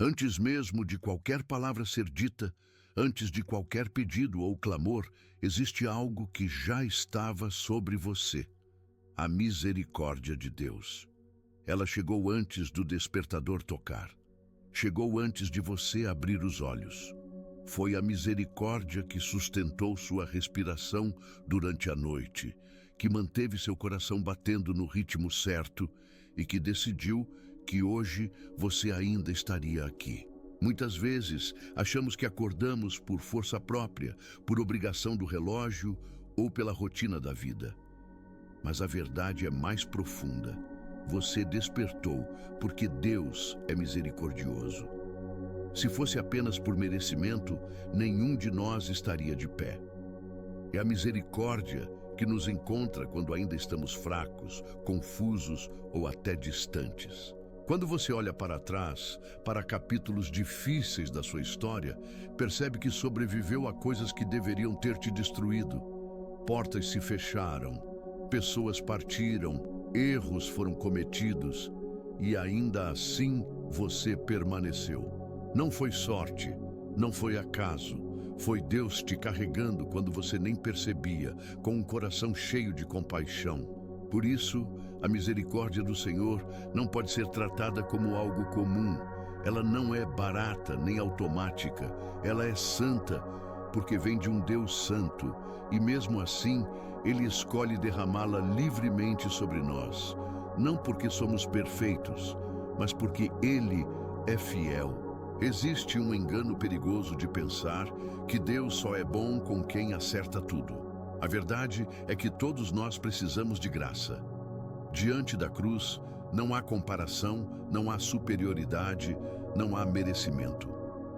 Antes mesmo de qualquer palavra ser dita, antes de qualquer pedido ou clamor, existe algo que já estava sobre você: a misericórdia de Deus. Ela chegou antes do despertador tocar. Chegou antes de você abrir os olhos. Foi a misericórdia que sustentou sua respiração durante a noite, que manteve seu coração batendo no ritmo certo e que decidiu que hoje você ainda estaria aqui. Muitas vezes achamos que acordamos por força própria, por obrigação do relógio ou pela rotina da vida. Mas a verdade é mais profunda. Você despertou porque Deus é misericordioso. Se fosse apenas por merecimento, nenhum de nós estaria de pé. É a misericórdia que nos encontra quando ainda estamos fracos, confusos ou até distantes. Quando você olha para trás, para capítulos difíceis da sua história, percebe que sobreviveu a coisas que deveriam ter te destruído. Portas se fecharam, pessoas partiram, erros foram cometidos e ainda assim você permaneceu. Não foi sorte, não foi acaso, foi Deus te carregando quando você nem percebia, com um coração cheio de compaixão. Por isso, a misericórdia do Senhor não pode ser tratada como algo comum. Ela não é barata nem automática, ela é santa, porque vem de um Deus santo, e mesmo assim, Ele escolhe derramá-la livremente sobre nós. Não porque somos perfeitos, mas porque Ele é fiel. Existe um engano perigoso de pensar que Deus só é bom com quem acerta tudo. A verdade é que todos nós precisamos de graça. Diante da cruz, não há comparação, não há superioridade, não há merecimento.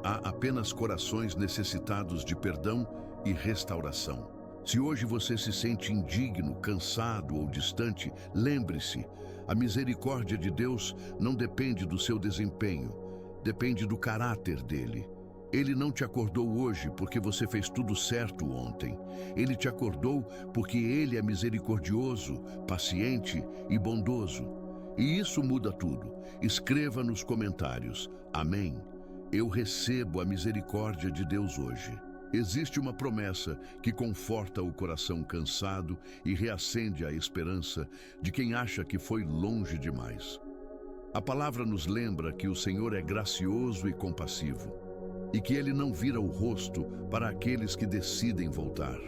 Há apenas corações necessitados de perdão e restauração. Se hoje você se sente indigno, cansado ou distante, lembre-se, a misericórdia de Deus não depende do seu desempenho, depende do caráter dele. Ele não te acordou hoje porque você fez tudo certo ontem. Ele te acordou porque Ele é misericordioso, paciente e bondoso. E isso muda tudo. Escreva nos comentários: Amém. Eu recebo a misericórdia de Deus hoje. Existe uma promessa que conforta o coração cansado e reacende a esperança de quem acha que foi longe demais. A palavra nos lembra que o Senhor é gracioso e compassivo, e que Ele não vira o rosto para aqueles que decidem voltar.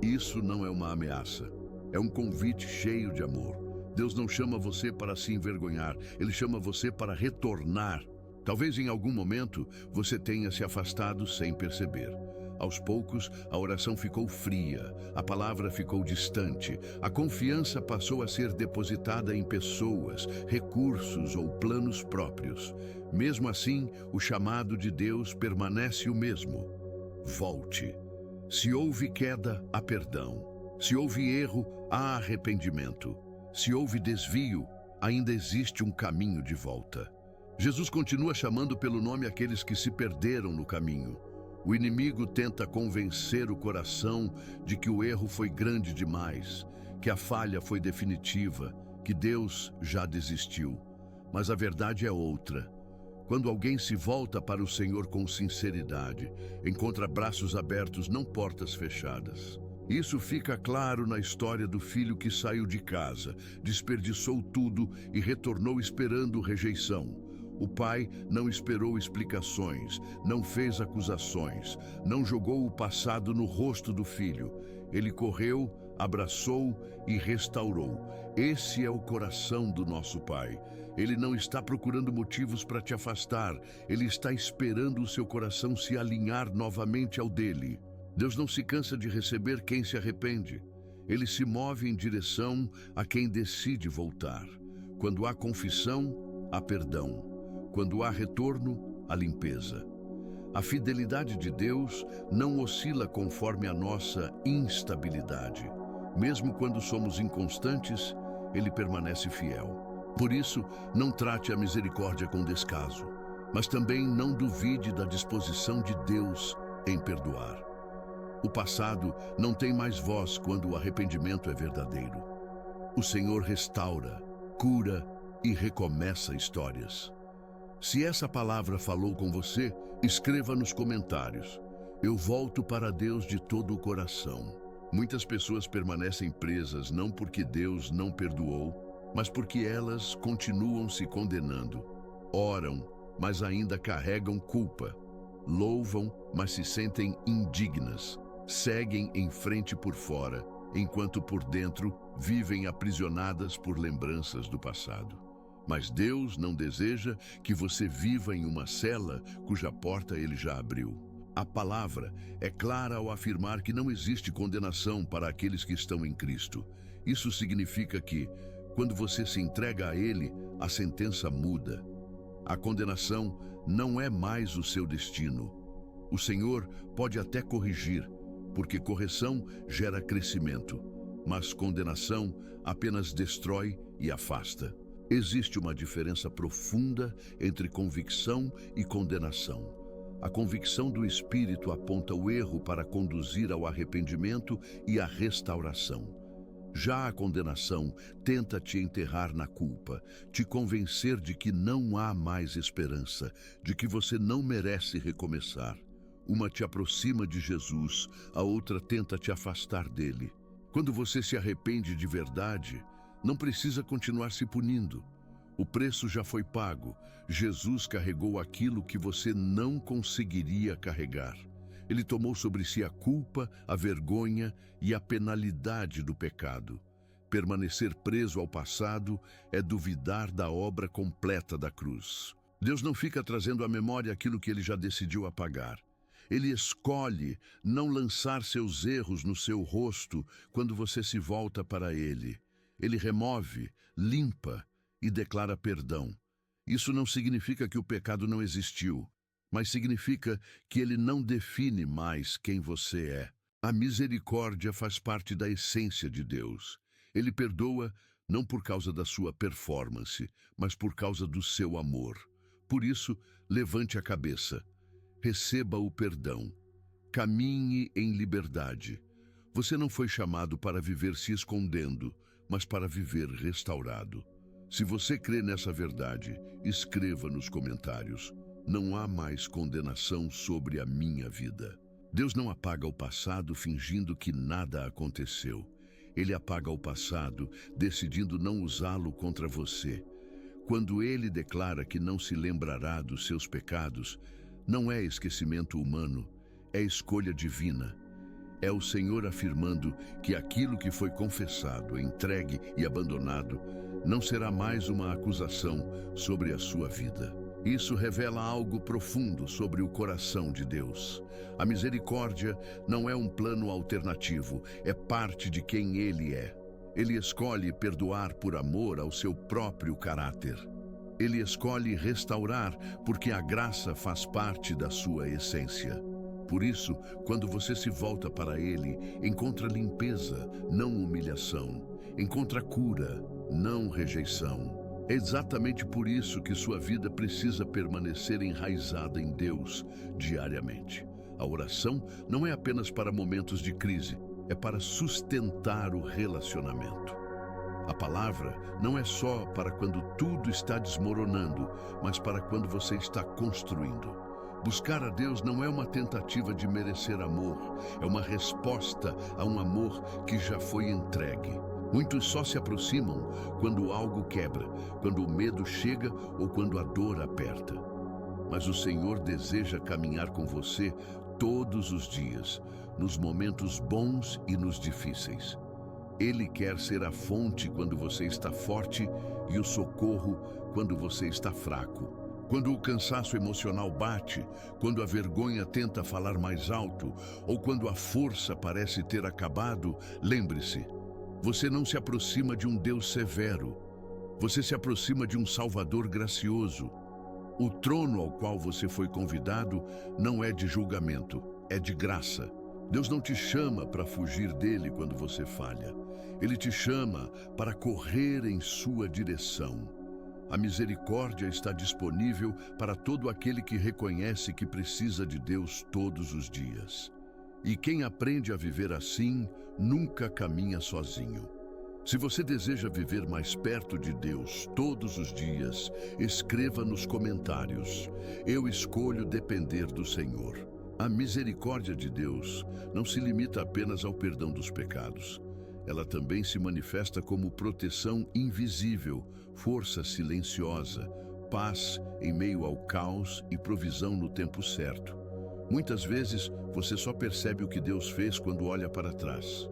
Isso não é uma ameaça, é um convite cheio de amor. Deus não chama você para se envergonhar, Ele chama você para retornar. Talvez em algum momento você tenha se afastado sem perceber. Aos poucos, a oração ficou fria, a palavra ficou distante, a confiança passou a ser depositada em pessoas, recursos ou planos próprios. Mesmo assim, o chamado de Deus permanece o mesmo: volte. Se houve queda, há perdão. Se houve erro, há arrependimento. Se houve desvio, ainda existe um caminho de volta. Jesus continua chamando pelo nome aqueles que se perderam no caminho. O inimigo tenta convencer o coração de que o erro foi grande demais, que a falha foi definitiva, que Deus já desistiu. Mas a verdade é outra. Quando alguém se volta para o Senhor com sinceridade, encontra braços abertos, não portas fechadas. Isso fica claro na história do filho que saiu de casa, desperdiçou tudo e retornou esperando rejeição. O pai não esperou explicações, não fez acusações, não jogou o passado no rosto do filho. Ele correu, abraçou e restaurou. Esse é o coração do nosso Pai. Ele não está procurando motivos para te afastar, ele está esperando o seu coração se alinhar novamente ao dele. Deus não se cansa de receber quem se arrepende. Ele se move em direção a quem decide voltar. Quando há confissão, há perdão. Quando há retorno, há limpeza. A fidelidade de Deus não oscila conforme a nossa instabilidade. Mesmo quando somos inconstantes, Ele permanece fiel. Por isso, não trate a misericórdia com descaso, mas também não duvide da disposição de Deus em perdoar. O passado não tem mais voz quando o arrependimento é verdadeiro. O Senhor restaura, cura e recomeça histórias. Se essa palavra falou com você, escreva nos comentários. Eu volto para Deus de todo o coração. Muitas pessoas permanecem presas não porque Deus não perdoou, mas porque elas continuam se condenando. Oram, mas ainda carregam culpa. Louvam, mas se sentem indignas. Seguem em frente por fora, enquanto por dentro vivem aprisionadas por lembranças do passado. Mas Deus não deseja que você viva em uma cela cuja porta Ele já abriu. A palavra é clara ao afirmar que não existe condenação para aqueles que estão em Cristo. Isso significa que, quando você se entrega a Ele, a sentença muda. A condenação não é mais o seu destino. O Senhor pode até corrigir, porque correção gera crescimento, mas condenação apenas destrói e afasta. Existe uma diferença profunda entre convicção e condenação. A convicção do Espírito aponta o erro para conduzir ao arrependimento e à restauração. Já a condenação tenta te enterrar na culpa, te convencer de que não há mais esperança, de que você não merece recomeçar. Uma te aproxima de Jesus, a outra tenta te afastar dele. Quando você se arrepende de verdade, não precisa continuar se punindo. O preço já foi pago. Jesus carregou aquilo que você não conseguiria carregar. Ele tomou sobre si a culpa, a vergonha e a penalidade do pecado. Permanecer preso ao passado é duvidar da obra completa da cruz. Deus não fica trazendo à memória aquilo que Ele já decidiu apagar. Ele escolhe não lançar seus erros no seu rosto quando você se volta para Ele. Ele remove, limpa e declara perdão. Isso não significa que o pecado não existiu, mas significa que ele não define mais quem você é. A misericórdia faz parte da essência de Deus. Ele perdoa não por causa da sua performance, mas por causa do seu amor. Por isso, levante a cabeça. Receba o perdão. Caminhe em liberdade. Você não foi chamado para viver se escondendo, mas para viver restaurado. Se você crê nessa verdade, escreva nos comentários: não há mais condenação sobre a minha vida. Deus não apaga o passado fingindo que nada aconteceu. Ele apaga o passado decidindo não usá-lo contra você. Quando Ele declara que não se lembrará dos seus pecados, não é esquecimento humano, é escolha divina. É o Senhor afirmando que aquilo que foi confessado, entregue e abandonado não será mais uma acusação sobre a sua vida. Isso revela algo profundo sobre o coração de Deus. A misericórdia não é um plano alternativo, é parte de quem Ele é. Ele escolhe perdoar por amor ao seu próprio caráter. Ele escolhe restaurar porque a graça faz parte da sua essência. Por isso, quando você se volta para Ele, encontra limpeza, não humilhação. Encontra cura, não rejeição. É exatamente por isso que sua vida precisa permanecer enraizada em Deus diariamente. A oração não é apenas para momentos de crise, é para sustentar o relacionamento. A palavra não é só para quando tudo está desmoronando, mas para quando você está construindo. Buscar a Deus não é uma tentativa de merecer amor, é uma resposta a um amor que já foi entregue. Muitos só se aproximam quando algo quebra, quando o medo chega ou quando a dor aperta. Mas o Senhor deseja caminhar com você todos os dias, nos momentos bons e nos difíceis. Ele quer ser a fonte quando você está forte e o socorro quando você está fraco. Quando o cansaço emocional bate, quando a vergonha tenta falar mais alto, ou quando a força parece ter acabado, lembre-se, você não se aproxima de um Deus severo, você se aproxima de um Salvador gracioso. O trono ao qual você foi convidado não é de julgamento, é de graça. Deus não te chama para fugir dele quando você falha. Ele te chama para correr em sua direção. A misericórdia está disponível para todo aquele que reconhece que precisa de Deus todos os dias. E quem aprende a viver assim, nunca caminha sozinho. Se você deseja viver mais perto de Deus todos os dias, escreva nos comentários: eu escolho depender do Senhor. A misericórdia de Deus não se limita apenas ao perdão dos pecados. Ela também se manifesta como proteção invisível, força silenciosa, paz em meio ao caos e provisão no tempo certo. Muitas vezes, você só percebe o que Deus fez quando olha para trás.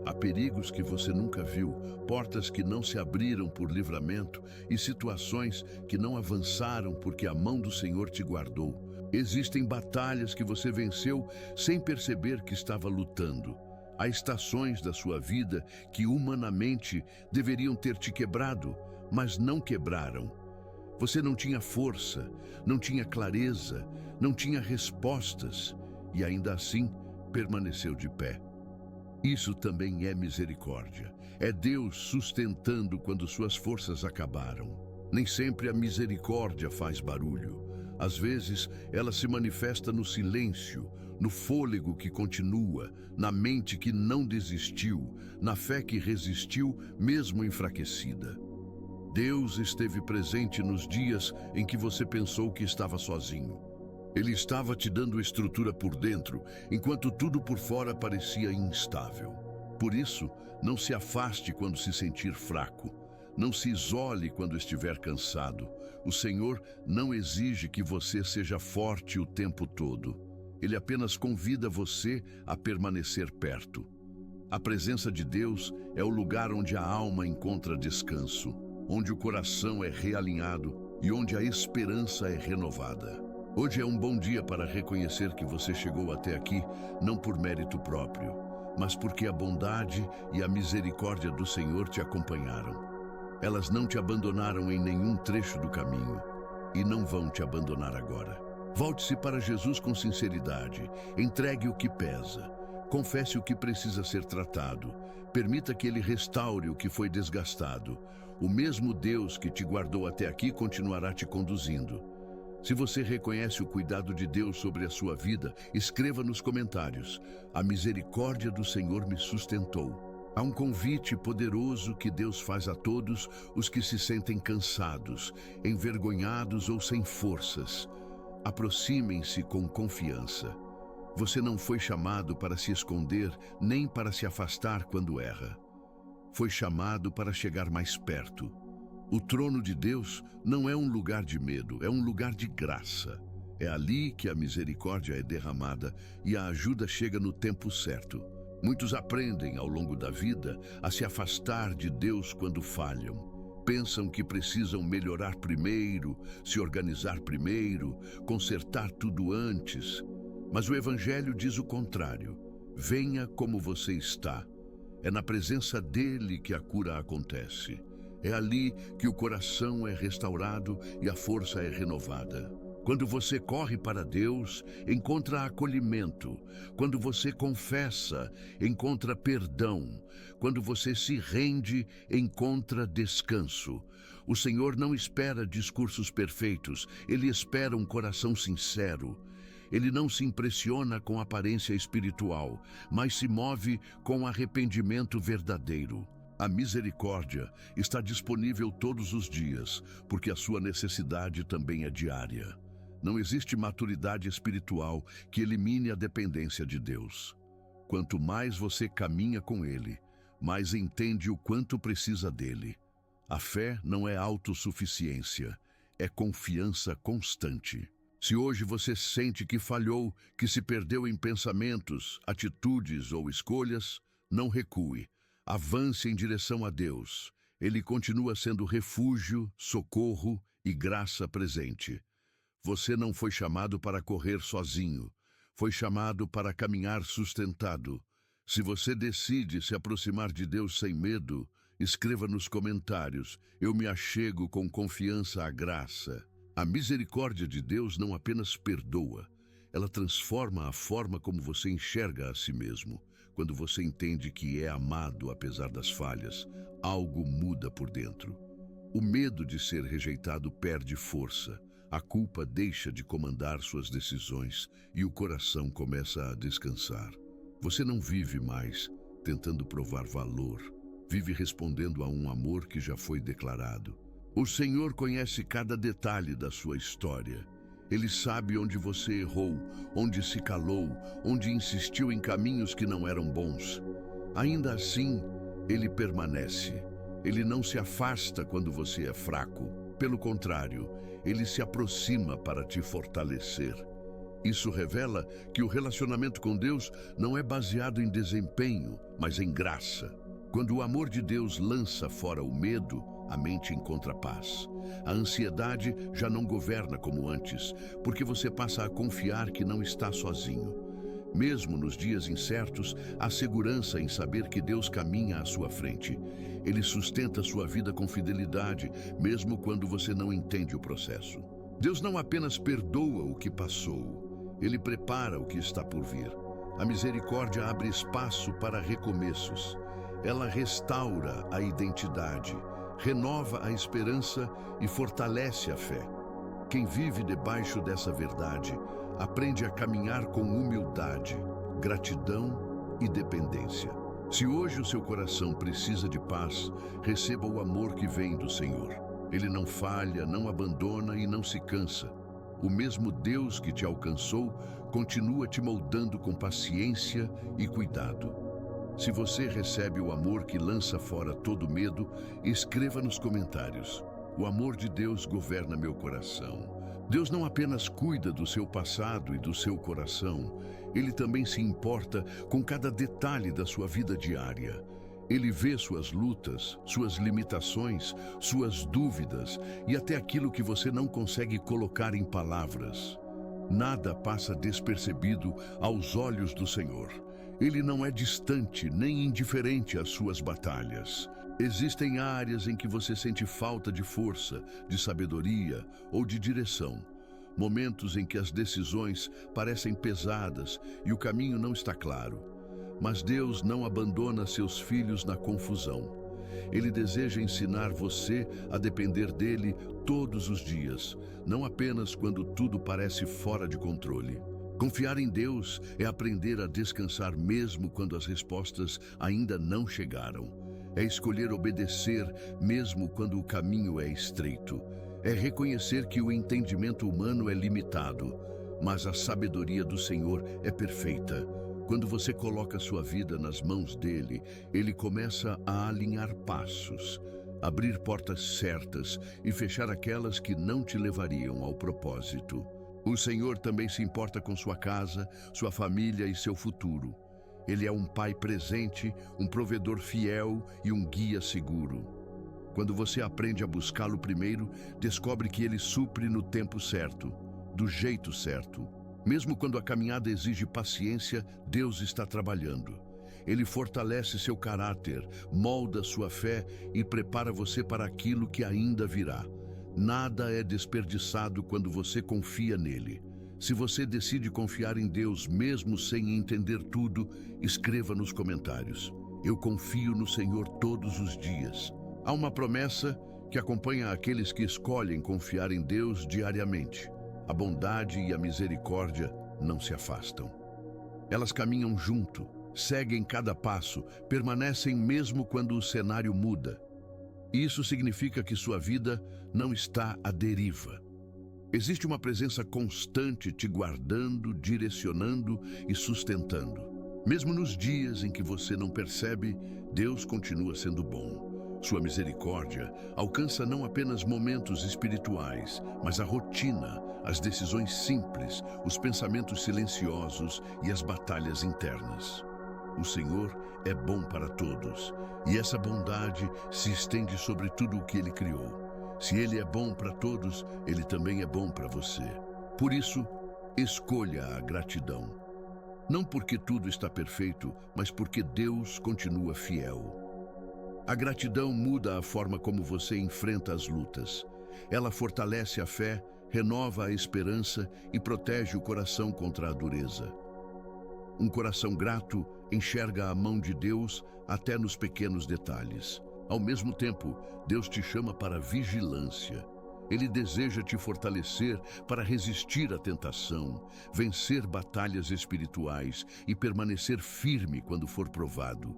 Há perigos que você nunca viu, portas que não se abriram por livramento e situações que não avançaram porque a mão do Senhor te guardou. Existem batalhas que você venceu sem perceber que estava lutando. Há estações da sua vida que humanamente deveriam ter te quebrado, mas não quebraram. Você não tinha força, não tinha clareza, não tinha respostas e ainda assim permaneceu de pé. Isso também é misericórdia. É Deus sustentando quando suas forças acabaram. Nem sempre a misericórdia faz barulho. Às vezes, ela se manifesta no silêncio, no fôlego que continua, na mente que não desistiu, na fé que resistiu, mesmo enfraquecida. Deus esteve presente nos dias em que você pensou que estava sozinho. Ele estava te dando estrutura por dentro, enquanto tudo por fora parecia instável. Por isso, não se afaste quando se sentir fraco. Não se isole quando estiver cansado. O Senhor não exige que você seja forte o tempo todo. Ele apenas convida você a permanecer perto. A presença de Deus é o lugar onde a alma encontra descanso, onde o coração é realinhado e onde a esperança é renovada. Hoje é um bom dia para reconhecer que você chegou até aqui não por mérito próprio, mas porque a bondade e a misericórdia do Senhor te acompanharam. Elas não te abandonaram em nenhum trecho do caminho e não vão te abandonar agora. Volte-se para Jesus com sinceridade, entregue o que pesa, confesse o que precisa ser tratado, permita que Ele restaure o que foi desgastado. O mesmo Deus que te guardou até aqui continuará te conduzindo. Se você reconhece o cuidado de Deus sobre a sua vida, escreva nos comentários: a misericórdia do Senhor me sustentou. Há um convite poderoso que Deus faz a todos os que se sentem cansados, envergonhados ou sem forças. Aproximem-se com confiança. Você não foi chamado para se esconder, nem para se afastar quando erra. Foi chamado para chegar mais perto. O trono de Deus não é um lugar de medo, é um lugar de graça. É ali que a misericórdia é derramada e a ajuda chega no tempo certo. Muitos aprendem ao longo da vida a se afastar de Deus quando falham. Pensam que precisam melhorar primeiro, se organizar primeiro, consertar tudo antes. Mas o Evangelho diz o contrário. Venha como você está. É na presença dele que a cura acontece. É ali que o coração é restaurado e a força é renovada. Quando você corre para Deus, encontra acolhimento. Quando você confessa, encontra perdão. Quando você se rende, encontra descanso. O Senhor não espera discursos perfeitos, Ele espera um coração sincero. Ele não se impressiona com aparência espiritual, mas se move com arrependimento verdadeiro. A misericórdia está disponível todos os dias, porque a sua necessidade também é diária. Não existe maturidade espiritual que elimine a dependência de Deus. Quanto mais você caminha com Ele, mais entende o quanto precisa dele. A fé não é autossuficiência, é confiança constante. Se hoje você sente que falhou, que se perdeu em pensamentos, atitudes ou escolhas, não recue. Avance em direção a Deus. Ele continua sendo refúgio, socorro e graça presente. Você não foi chamado para correr sozinho. Foi chamado para caminhar sustentado. Se você decide se aproximar de Deus sem medo, escreva nos comentários: eu me achego com confiança à graça. A misericórdia de Deus não apenas perdoa, ela transforma a forma como você enxerga a si mesmo. Quando você entende que é amado apesar das falhas, algo muda por dentro. O medo de ser rejeitado perde força, a culpa deixa de comandar suas decisões e o coração começa a descansar. Você não vive mais tentando provar valor, vive respondendo a um amor que já foi declarado. O Senhor conhece cada detalhe da sua história. Ele sabe onde você errou, onde se calou, onde insistiu em caminhos que não eram bons. Ainda assim, Ele permanece. Ele não se afasta quando você é fraco. Pelo contrário, Ele se aproxima para te fortalecer. Isso revela que o relacionamento com Deus não é baseado em desempenho, mas em graça. Quando o amor de Deus lança fora o medo, a mente encontra paz. A ansiedade já não governa como antes, porque você passa a confiar que não está sozinho. Mesmo nos dias incertos, há segurança em saber que Deus caminha à sua frente. Ele sustenta sua vida com fidelidade, mesmo quando você não entende o processo. Deus não apenas perdoa o que passou, Ele prepara o que está por vir. A misericórdia abre espaço para recomeços. Ela restaura a identidade, renova a esperança e fortalece a fé. Quem vive debaixo dessa verdade aprende a caminhar com humildade, gratidão e dependência. Se hoje o seu coração precisa de paz, receba o amor que vem do Senhor. Ele não falha, não abandona e não se cansa. O mesmo Deus que te alcançou continua te moldando com paciência e cuidado. Se você recebe o amor que lança fora todo medo, escreva nos comentários: o amor de Deus governa meu coração. Deus não apenas cuida do seu passado e do seu coração, Ele também se importa com cada detalhe da sua vida diária. Ele vê suas lutas, suas limitações, suas dúvidas e até aquilo que você não consegue colocar em palavras. Nada passa despercebido aos olhos do Senhor. Ele não é distante nem indiferente às suas batalhas. Existem áreas em que você sente falta de força, de sabedoria ou de direção. Momentos em que as decisões parecem pesadas e o caminho não está claro. Mas Deus não abandona seus filhos na confusão. Ele deseja ensinar você a depender dele todos os dias, não apenas quando tudo parece fora de controle. Confiar em Deus é aprender a descansar mesmo quando as respostas ainda não chegaram. É escolher obedecer mesmo quando o caminho é estreito. É reconhecer que o entendimento humano é limitado, mas a sabedoria do Senhor é perfeita. Quando você coloca sua vida nas mãos dele, ele começa a alinhar passos, abrir portas certas e fechar aquelas que não te levariam ao propósito. O Senhor também se importa com sua casa, sua família e seu futuro. Ele é um pai presente, um provedor fiel e um guia seguro. Quando você aprende a buscá-lo primeiro, descobre que ele supre no tempo certo, do jeito certo. Mesmo quando a caminhada exige paciência, Deus está trabalhando. Ele fortalece seu caráter, molda sua fé e prepara você para aquilo que ainda virá. Nada é desperdiçado quando você confia nele. Se você decide confiar em Deus mesmo sem entender tudo, escreva nos comentários: eu confio no Senhor todos os dias. Há uma promessa que acompanha aqueles que escolhem confiar em Deus diariamente. A bondade e a misericórdia não se afastam. Elas caminham junto, seguem cada passo, permanecem mesmo quando o cenário muda. Isso significa que sua vida não está à deriva. Existe uma presença constante te guardando, direcionando e sustentando. Mesmo nos dias em que você não percebe, Deus continua sendo bom. Sua misericórdia alcança não apenas momentos espirituais, mas a rotina, as decisões simples, os pensamentos silenciosos e as batalhas internas. O Senhor é bom para todos, e essa bondade se estende sobre tudo o que Ele criou. Se Ele é bom para todos, Ele também é bom para você. Por isso, escolha a gratidão. Não porque tudo está perfeito, mas porque Deus continua fiel. A gratidão muda a forma como você enfrenta as lutas. Ela fortalece a fé, renova a esperança e protege o coração contra a dureza. Um coração grato enxerga a mão de Deus até nos pequenos detalhes. Ao mesmo tempo, Deus te chama para vigilância. Ele deseja te fortalecer para resistir à tentação, vencer batalhas espirituais e permanecer firme quando for provado.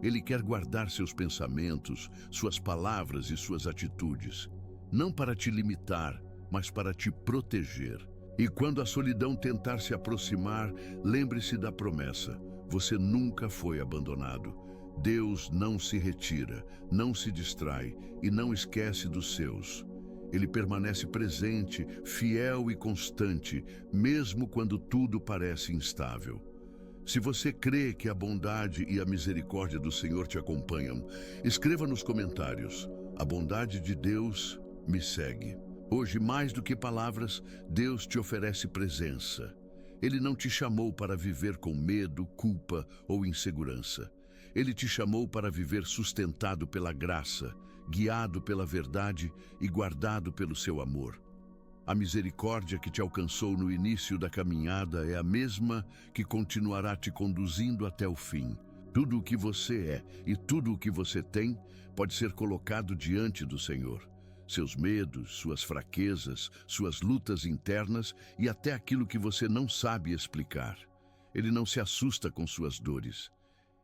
Ele quer guardar seus pensamentos, suas palavras e suas atitudes, não para te limitar, mas para te proteger. E quando a solidão tentar se aproximar, lembre-se da promessa: você nunca foi abandonado. Deus não se retira, não se distrai e não esquece dos seus. Ele permanece presente, fiel e constante, mesmo quando tudo parece instável. Se você crê que a bondade e a misericórdia do Senhor te acompanham, escreva nos comentários: a bondade de Deus me segue. Hoje, mais do que palavras, Deus te oferece presença. Ele não te chamou para viver com medo, culpa ou insegurança. Ele te chamou para viver sustentado pela graça, guiado pela verdade e guardado pelo seu amor. A misericórdia que te alcançou no início da caminhada é a mesma que continuará te conduzindo até o fim. Tudo o que você é e tudo o que você tem pode ser colocado diante do Senhor. Seus medos, suas fraquezas, suas lutas internas e até aquilo que você não sabe explicar. Ele não se assusta com suas dores.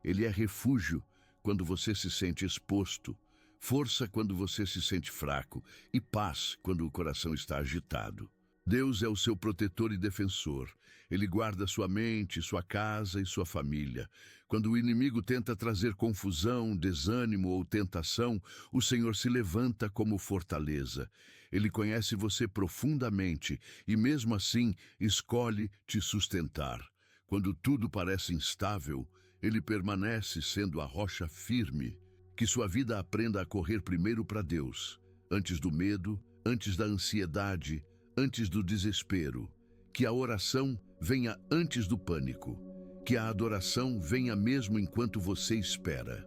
Ele é refúgio quando você se sente exposto, força quando você se sente fraco e paz quando o coração está agitado. Deus é o seu protetor e defensor. Ele guarda sua mente, sua casa e sua família. Quando o inimigo tenta trazer confusão, desânimo ou tentação, o Senhor se levanta como fortaleza. Ele conhece você profundamente e, mesmo assim, escolhe te sustentar. Quando tudo parece instável, Ele permanece sendo a rocha firme. Que sua vida aprenda a correr primeiro para Deus, antes do medo, antes da ansiedade, antes do desespero. Que a oração venha antes do pânico. Que a adoração venha mesmo enquanto você espera.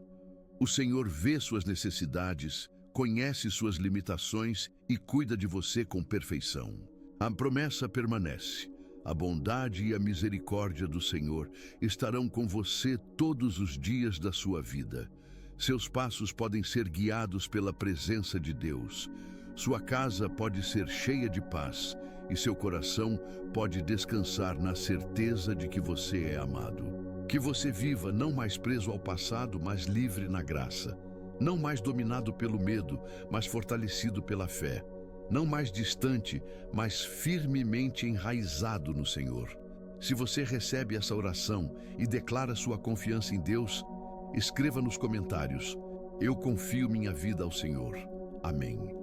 O Senhor vê suas necessidades, conhece suas limitações e cuida de você com perfeição. A promessa permanece. A bondade e a misericórdia do Senhor estarão com você todos os dias da sua vida. Seus passos podem ser guiados pela presença de Deus. Sua casa pode ser cheia de paz e seu coração pode descansar na certeza de que você é amado. Que você viva não mais preso ao passado, mas livre na graça. Não mais dominado pelo medo, mas fortalecido pela fé. Não mais distante, mas firmemente enraizado no Senhor. Se você recebe essa oração e declara sua confiança em Deus, escreva nos comentários: eu confio minha vida ao Senhor. Amém.